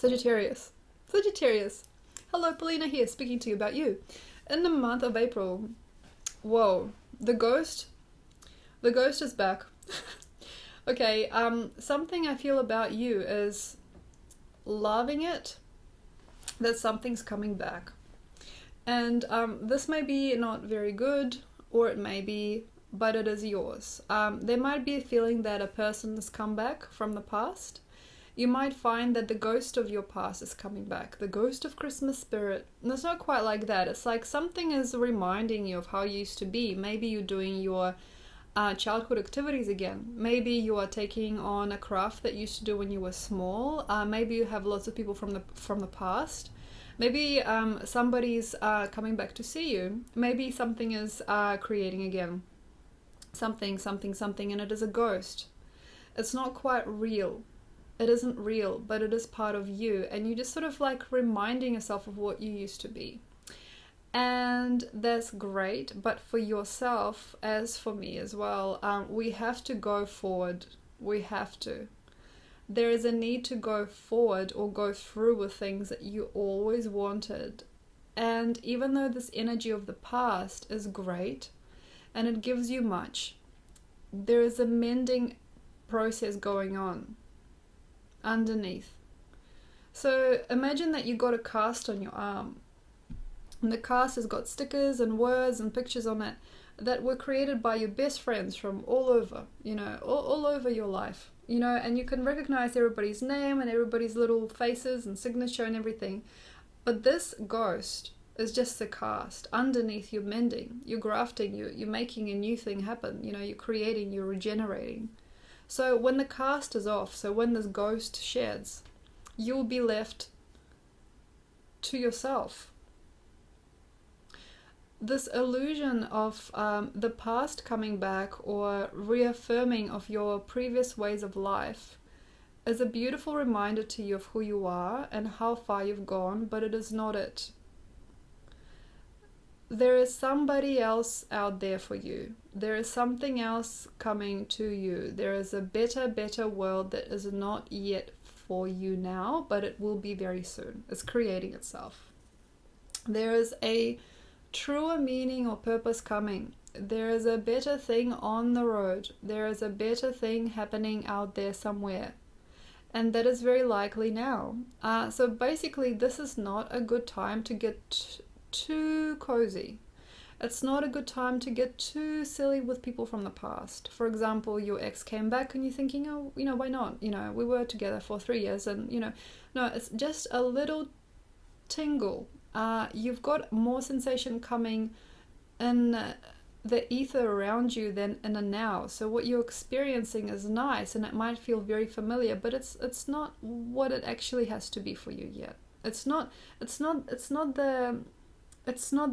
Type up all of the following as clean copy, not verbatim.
Sagittarius. Sagittarius. Hello, Paulina here, speaking to you about you. In the month of April, whoa, the ghost is back. Okay, something I feel about you is loving it, that something's coming back. And this may be not very good, or it may be, but it is yours. There might be a feeling that a person has come back from the past. You might find that the ghost of your past is coming back, the ghost of Christmas spirit. And it's not quite like that. It's like something is reminding you of how you used to be. Maybe you're doing your childhood activities again. Maybe you are taking on a craft that you used to do when you were small. Maybe you have lots of people from the past. Maybe somebody's coming back to see you. Maybe something is creating again. Something, and it is a ghost. It's not quite real. It isn't real, but it is part of you, and you just sort of like reminding yourself of what you used to be. And that's great, but for yourself, as for me as well, we have to go forward. We have to. There is a need to go forward or go through with things that you always wanted. And even though this energy of the past is great and it gives you much, there is a mending process going on underneath. So imagine that you got a cast on your arm, and the cast has got stickers and words and pictures on it that were created by your best friends from all over, all over your life, and you can recognize everybody's name and everybody's little faces and signature and everything. But this ghost is just the cast. Underneath, you're mending, you're grafting, you're making a new thing happen, you're creating, you're regenerating. So when the cast is off, so when this ghost sheds, you'll be left to yourself. This illusion of the past coming back or reaffirming of your previous ways of life is a beautiful reminder to you of who you are and how far you've gone, but it is not it. There is somebody else out there for you. There is something else coming to you. There is a better world that is not yet for you now, but it will be very soon. It's creating itself. There is a truer meaning or purpose coming. There is a better thing on the road. There is a better thing happening out there somewhere. And that is very likely now. So basically, this is not a good time to get too cozy. It's not a good time to get too silly with people from the past. For example, your ex came back and you're thinking, oh, why not? We were together for 3 years and, no, it's just a little tingle. You've got more sensation coming in the ether around you than in the now. So what you're experiencing is nice and it might feel very familiar, but it's not what it actually has to be for you yet. It's not the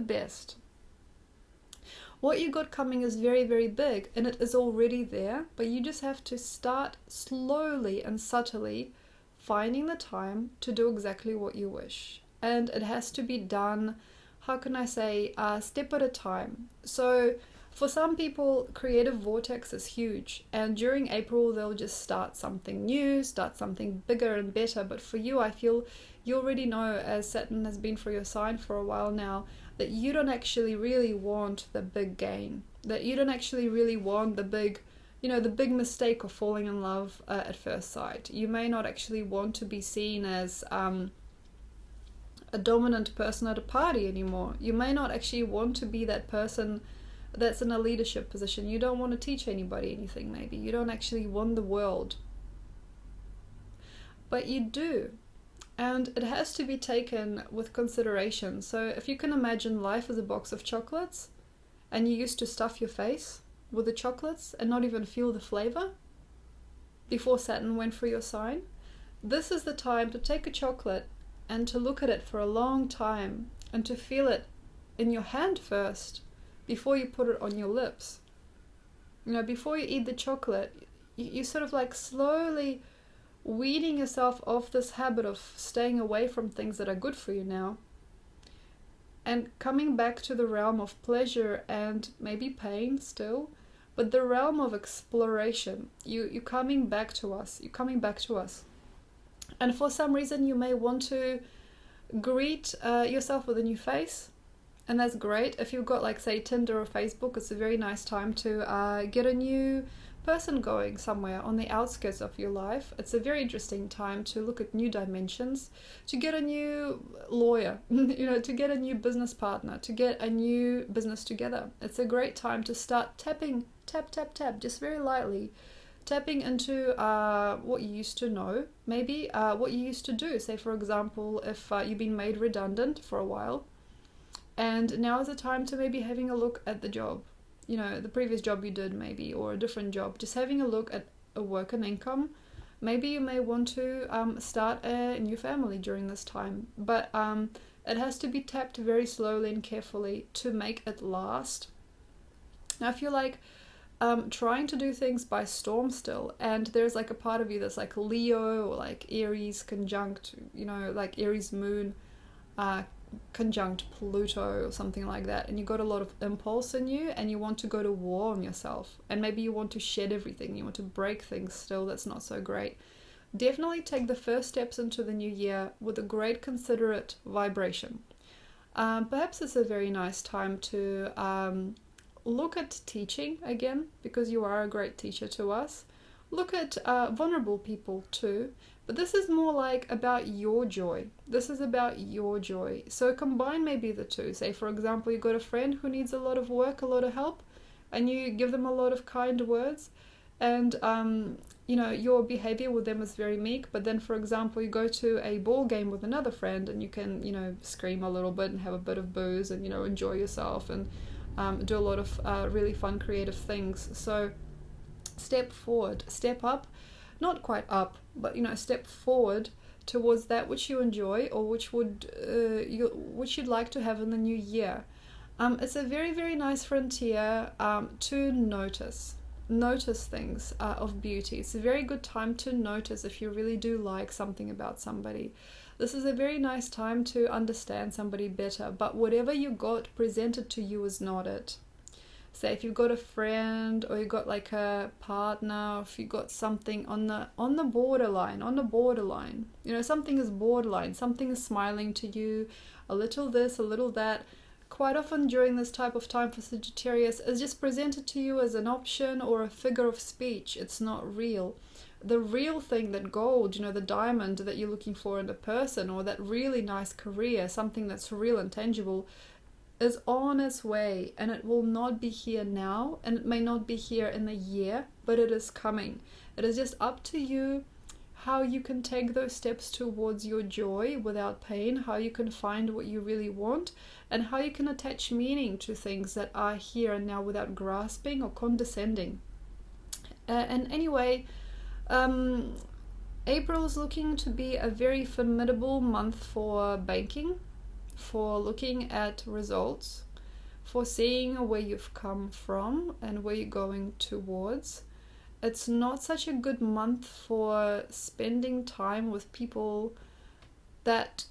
best. What you got coming is very, very big and it is already there, but you just have to start slowly and subtly finding the time to do exactly what you wish. And it has to be done, how can I say, step at a time. So for some people, creative vortex is huge, and during April they'll just start something new, start something bigger and better. But for you, I feel you already know, as Saturn has been for your sign for a while now, that you don't actually really want the big gain, that you don't actually really want the big, the big mistake of falling in love at first sight. You may not actually want to be seen as a dominant person at a party anymore. You may not actually want to be that person that's in a leadership position. You don't want to teach anybody anything, maybe. You don't actually want the world. But you do. And it has to be taken with consideration. So if you can imagine life as a box of chocolates, and you used to stuff your face with the chocolates and not even feel the flavor before Saturn went for your sign, this is the time to take a chocolate and to look at it for a long time and to feel it in your hand first before you put it on your lips. Before you eat the chocolate, you sort of like slowly weeding yourself off this habit of staying away from things that are good for you now and coming back to the realm of pleasure and maybe pain still, but the realm of exploration. You're coming back to us. And for some reason, you may want to greet yourself with a new face. And that's great. If you've got, like, say, Tinder or Facebook, it's a very nice time to get a new person going somewhere on the outskirts of your life. It's a very interesting time to look at new dimensions, to get a new lawyer, to get a new business partner, to get a new business together. It's a great time to start tapping, tap, tap, tap, just very lightly, tapping into what you used to know, maybe what you used to do. Say, for example, if you've been made redundant for a while, and now is the time to maybe having a look at the job, the previous job you did maybe, or a different job, just having a look at a work and income. Maybe you may want to start a new family during this time, but it has to be tapped very slowly and carefully to make it last. Now, if you're like trying to do things by storm still, and there's like a part of you that's like Leo or like Aries conjunct, like Aries moon conjunct Pluto or something like that, and you got a lot of impulse in you and you want to go to war on yourself, and maybe you want to shed everything, you want to break things still that's not so great. Definitely take the first steps into the new year with a great considerate vibration. Perhaps it's a very nice time to look at teaching again, because you are a great teacher to us. Look at vulnerable people too, but this is more like about your joy. This is about your joy. So combine maybe the two. Say, for example, you got a friend who needs a lot of work, a lot of help, and you give them a lot of kind words, and your behavior with them is very meek. But then, for example, you go to a ball game with another friend, and you can scream a little bit and have a bit of booze and enjoy yourself and do a lot of really fun creative things. So step forward, step up, not quite up, but step forward towards that which you enjoy, or which which you'd like to have in the new year. It's a very, very nice frontier to notice things of beauty. It's a very good time to notice if you really do like something about somebody. This is a very nice time to understand somebody better, but whatever you got presented to you is not it. Say, if you've got a friend, or you've got like a partner, or if you've got something on the borderline, something is borderline, something is smiling to you, a little this, a little that. Quite often during this type of time for Sagittarius, is just presented to you as an option or a figure of speech. It's not real. The real thing, that gold, the diamond that you're looking for in a person, or that really nice career, something that's real and tangible, is on its way, and it will not be here now, and it may not be here in a year, but it is coming. It is just up to you how you can take those steps towards your joy without pain, how you can find what you really want, and how you can attach meaning to things that are here and now without grasping or condescending. And anyway, April is looking to be a very formidable month for banking, for looking at results, for seeing where you've come from and where you're going towards. It's not such a good month for spending time with people that,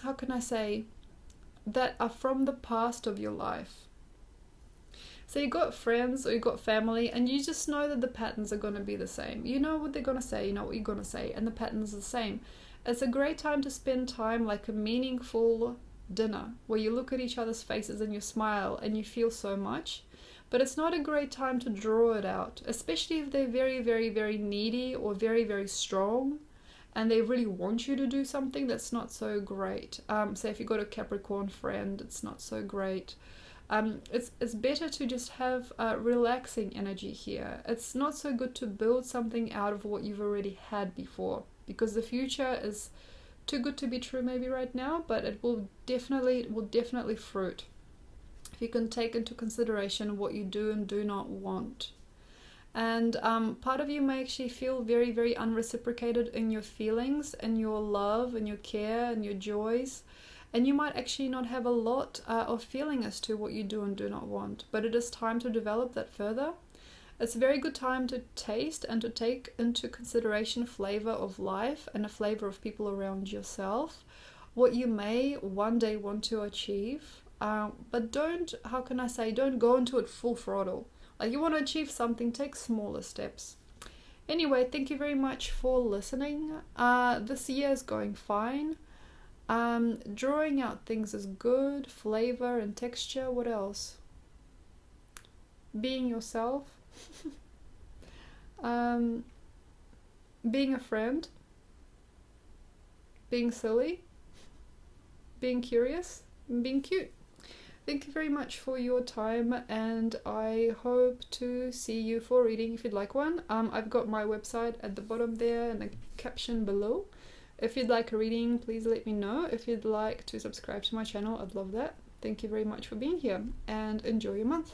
how can I say, that are from the past of your life. So you got friends or you got family, and you just know that the patterns are going to be the same. You know what they're going to say, you know what you're going to say, and the patterns are the same. It's a great time to spend time like a meaningful dinner, where you look at each other's faces and you smile and you feel so much. But it's not a great time to draw it out, especially if they're very, very, very needy or very, very strong, and they really want you to do something. That's not so great. Say if you got a Capricorn friend, it's not so great. It's better to just have relaxing energy here. It's not so good to build something out of what you've already had before, because the future is too good to be true maybe right now, but it will definitely fruit if you can take into consideration what you do and do not want. And part of you may actually feel very, very unreciprocated in your feelings and your love and your care and your joys. And you might actually not have a lot of feeling as to what you do and do not want. But it is time to develop that further. It's a very good time to taste and to take into consideration flavor of life and a flavor of people around yourself. What you may one day want to achieve. But don't go into it full throttle. Like, you want to achieve something, take smaller steps. Anyway, thank you very much for listening. This year is going fine. Drawing out things is good. Flavor and texture. What else? Being yourself. Being a friend. Being silly. Being curious. And being cute. Thank you very much for your time, and I hope to see you for a reading if you'd like one. I've got my website at the bottom there and a caption below. If you'd like a reading, please let me know. If you'd like to subscribe to my channel, I'd love that. Thank you very much for being here, and enjoy your month.